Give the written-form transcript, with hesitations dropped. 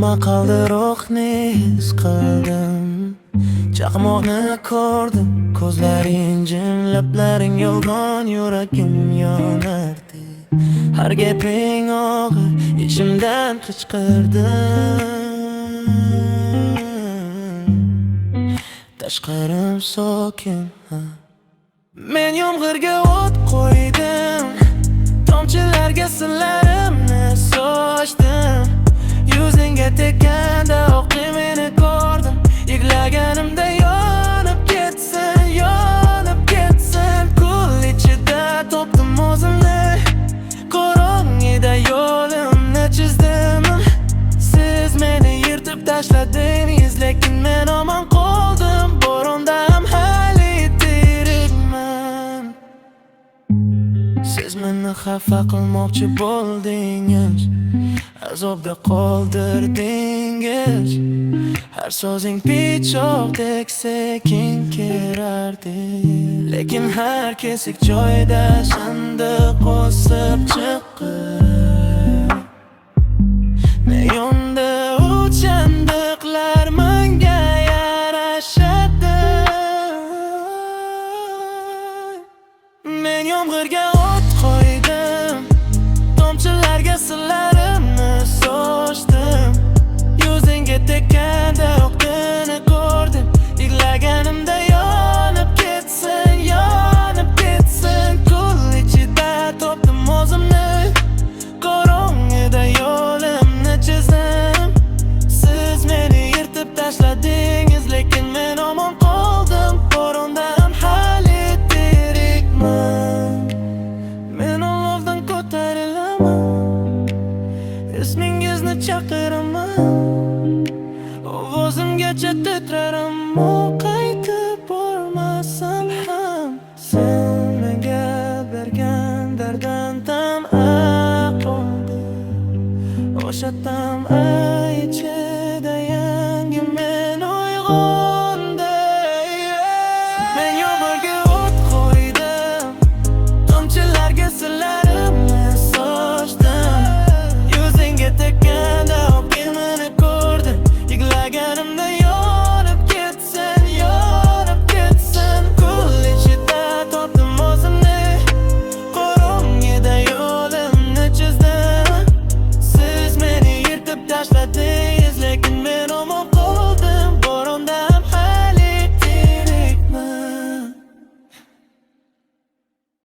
nima qoldi ruhni his qildim. Chaqmoqni ko'rdim, ko'zlaring jim, lablaring yolg'on, yuragim yonardi. Har gaping og'ir, ichimdan qichqirdim. Tashqarim sokin. Men yomg'irga o't qo'ydim, tomchilarga sillarimni sochdim. Yuzingga tekkanda oqi meni ko'rdim. Yig'laganimda yonib ketsin, yonib ketsin. Kul ichida topdim o'zimni, qorong'ida yo'limni chizdim. Siz meni yirtib tashladingiz, lekin men omon qoldim. Bo'ronda ham hali tirikman. Siz meni xafa qilmoqchi bo'ldingiz, azobda qoldirdingiz. Har so'zing pichoqdek sekin kirardi, lekin har kesik joyda sandiq o'sib chiqib. Meyonda o'chandiqlar menga yarashadi. Men yomg'irga o't qo'ydim, tomchilarga sillarimni sochdim. Yuzingga tekkanda oqini ko'rdim. Yig'laganimda yonib ketsin, yonib ketsin. Kul ichida topdim o'zimni, qorong'ida yo'limni chizdim. Siz meni yirtib tashladingiz, lekin men omon qoldim. Bo'ronda ham hali tirikman. Men olovdan ko'tarilaman, ismingizni chaqiraman, ovozimgacha titraram.